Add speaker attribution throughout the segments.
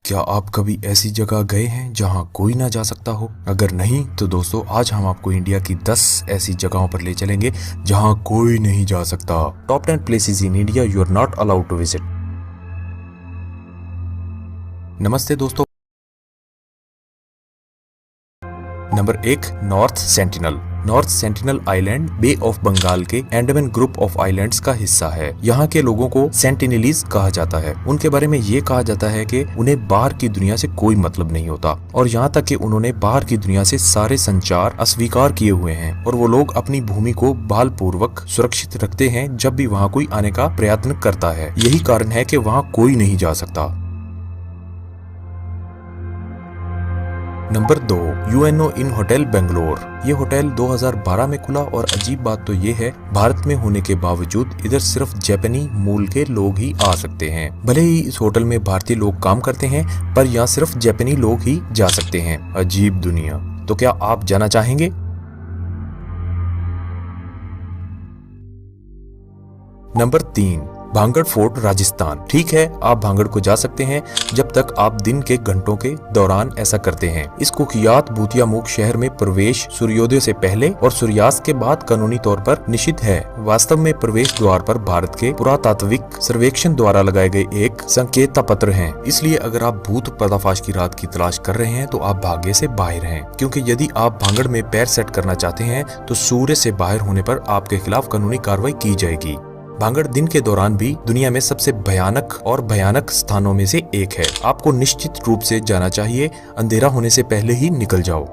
Speaker 1: क्या आप कभी ऐसी जगह गए हैं जहां कोई ना जा सकता हो? अगर नहीं तो दोस्तों आज हम आपको इंडिया की 10 ऐसी जगहों पर ले चलेंगे जहां कोई नहीं जा सकता। Top 10 places in India you are not allowed to visit. नमस्ते दोस्तों। Number 1, North Sentinel. North Sentinel Island Bay of Bengal के अंडमान ग्रुप ऑफ आइलैंड्स का हिस्सा है। यहाँ के लोगों को सेंटिनलीज कहा जाता है। उनके बारे में ये कहा जाता है कि उन्हें बाहर की दुनिया से कोई मतलब नहीं होता और यहाँ तक कि उन्होंने बाहर की दुनिया से सारे संचार अस्वीकार किए हुए हैं और वो लोग अपनी भूमि को बलपूर्वक सुरक्षित रखते हैं जब भी वहाँ कोई आने का प्रयत्न करता है। यही कारण है कि वहाँ कोई नहीं जा सकता। नंबर 2, यूएनओ इन होटल बेंगलोर। ये होटल 2012 में खुला और अजीब बात तो ये है भारत में होने के बावजूद इधर सिर्फ जापानी मूल के लोग ही आ सकते हैं। भले ही इस होटल में भारतीय लोग काम करते हैं पर यहाँ सिर्फ जापानी लोग ही जा सकते हैं। अजीब दुनिया। तो क्या आप जाना चाहेंगे? Number 3, Bhangarh fort Rajasthan. ठीक है, आप भांगड़ को जा सकते हैं जब तक आप दिन के घंटों के दौरान ऐसा करते हैं। इस कुख्यात भूतिया मुख शहर में प्रवेश सूर्योदय से पहले और सूर्यास्त के बाद कानूनी तौर पर निषिद्ध है। वास्तव में प्रवेश द्वार पर भारत के पुरातात्विक सर्वेक्षण द्वारा लगाए गए एक संकेत पत्र हैं। इसलिए अगर आप भूत पर्दाफाश की रात की तलाश कर रहे हैं तो आप भाग्य से बाहर हैं, क्योंकि यदि आप भांगड़ में पैर सेट करना चाहते हैं तो सूर्य से बाहर होने पर आपके खिलाफ कानूनी कार्रवाई की जाएगी। भांगड़ दिन के दौरान भी दुनिया में सबसे भयानक स्थानों में से एक है। आपको निश्चित रूप से जाना चाहिए। अंधेरा होने से पहले ही निकल जाओ।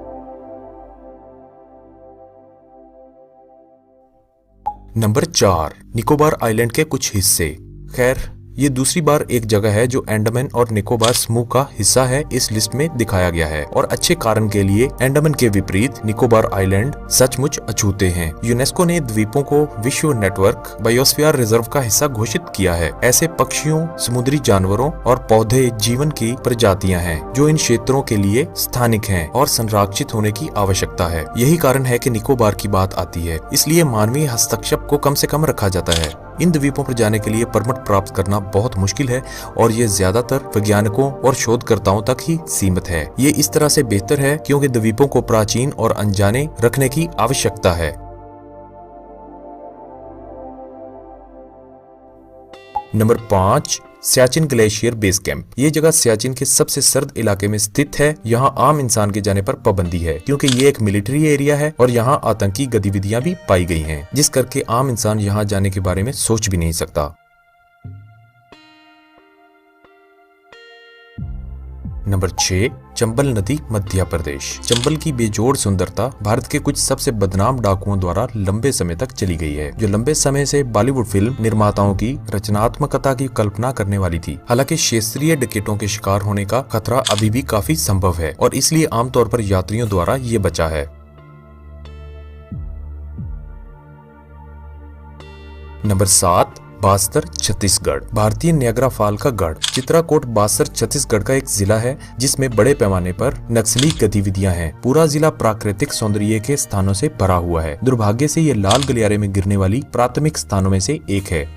Speaker 1: नंबर 4, निकोबार आइलैंड के कुछ हिस्से। खैर ये दूसरी बार एक जगह है जो अंडमान और निकोबार समूह का हिस्सा है इस लिस्ट में दिखाया गया है और अच्छे कारण के लिए। अंडमान के विपरीत निकोबार आइलैंड सचमुच अछूते हैं। यूनेस्को ने द्वीपों को विश्व नेटवर्क बायोस्फीयर रिजर्व का हिस्सा घोषित किया है। ऐसे पक्षियों, समुद्री जानवरों और पौधे जीवन की प्रजातियां हैं जो इन क्षेत्रों के लिए स्थानिक हैं और संरक्षित होने की आवश्यकता है। यही कारण है कि निकोबार की बात आती है, इसलिए मानवीय हस्तक्षेप को कम से कम रखा जाता है। इन द्वीपों पर जाने के लिए परमिट प्राप्त करना बहुत मुश्किल है और ये ज्यादातर वैज्ञानिकों और शोधकर्ताओं तक ही सीमित है। ये इस तरह से बेहतर है क्योंकि द्वीपों को प्राचीन और अनजाने रखने की आवश्यकता है। Number 5, Siachen glacier base camp. ये जगह सियाचिन के सबसे सर्द इलाके में स्थित है। यहाँ आम इंसान के जाने पर पाबंदी है क्योंकि ये एक मिलिट्री एरिया है और यहाँ आतंकी गतिविधियां भी पाई गई हैं, जिस करके आम इंसान यहाँ जाने के बारे में सोच भी नहीं सकता। नंबर 6, चंबल नदी, मध्य प्रदेश। चंबल की बेजोड़ सुंदरता भारत के कुछ सबसे बदनाम डाकुओं द्वारा लंबे समय तक चली गई है, जो लंबे समय से बॉलीवुड फिल्म निर्माताओं की रचनात्मकता की कल्पना करने वाली थी। हालांकि क्षेत्रीय डकैतों के शिकार होने का खतरा अभी भी काफी संभव है और इसलिए आमतौर पर यात्रियों द्वारा ये बचा है। नंबर 7, बास्तर, छत्तीसगढ़। भारतीय नियाग्रा फॉल का गढ़। चित्राकोट बास्तर छत्तीसगढ़ का एक जिला है जिसमें बड़े पैमाने पर नक्सली गतिविधियां हैं। पूरा जिला प्राकृतिक सौंदर्य के स्थानों से भरा हुआ है। दुर्भाग्य से ये लाल गलियारे में गिरने वाली प्राथमिक स्थानों में से एक है।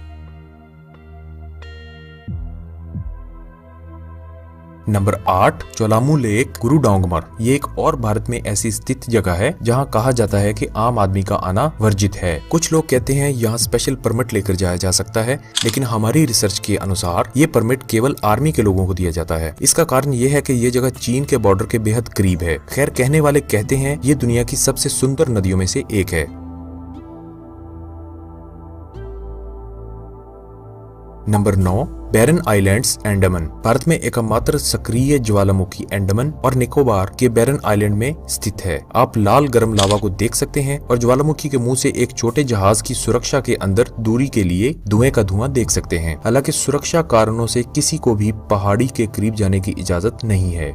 Speaker 1: Number 8, Cholamu lake, Gurudongmar. ये एक और भारत में ऐसी स्थित जगह है जहां कहा जाता है कि आम आदमी का आना वर्जित है। कुछ लोग कहते हैं यहाँ स्पेशल परमिट लेकर जाया जा सकता है, लेकिन हमारी रिसर्च के अनुसार ये परमिट केवल आर्मी के लोगों को दिया जाता है। इसका कारण ये है कि ये जगह चीन के बॉर्डर के बेहद करीब है। खैर कहने वाले कहते हैं ये दुनिया की सबसे सुंदर नदियों में से एक है। नंबर 9, बैरन आइलैंड्स, अंडमान। भारत में एकमात्र सक्रिय ज्वालामुखी अंडमान और निकोबार के बैरन आइलैंड में स्थित है। आप लाल गर्म लावा को देख सकते हैं और ज्वालामुखी के मुंह से एक छोटे जहाज की सुरक्षा के अंदर दूरी के लिए धुएं का धुआं देख सकते हैं। हालांकि सुरक्षा कारणों से किसी को भी पहाड़ी के करीब जाने की इजाजत नहीं है।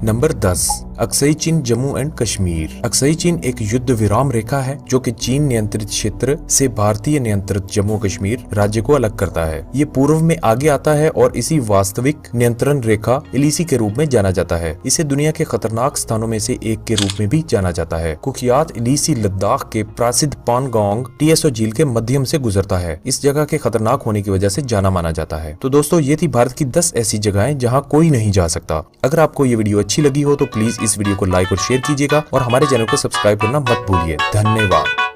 Speaker 1: नंबर 10 अक्साई चीन जम्मू एंड कश्मीर। अक्साई चीन एक युद्ध विराम रेखा है जो कि चीन नियंत्रित क्षेत्र से भारतीय नियंत्रित जम्मू कश्मीर राज्य को अलग करता है। ये पूर्व में आगे आता है और इसी वास्तविक नियंत्रण रेखा इलीसी के रूप में जाना जाता है। इसे दुनिया के खतरनाक स्थानों में से एक के रूप में भी जाना जाता है। कुख्यात इलीसी लद्दाख के प्रसिद्ध पानगोंग TSO झील के मध्यम से गुजरता है। इस जगह के खतरनाक होने की वजह से जाना माना जाता है। तो दोस्तों ये थी भारत की 10 ऐसी जगहें जहां कोई नहीं जा सकता। अगर आपको ये वीडियो अच्छी लगी हो तो प्लीज इस वीडियो को लाइक और शेयर कीजिएगा और हमारे चैनल को सब्सक्राइब करना मत भूलिए। धन्यवाद।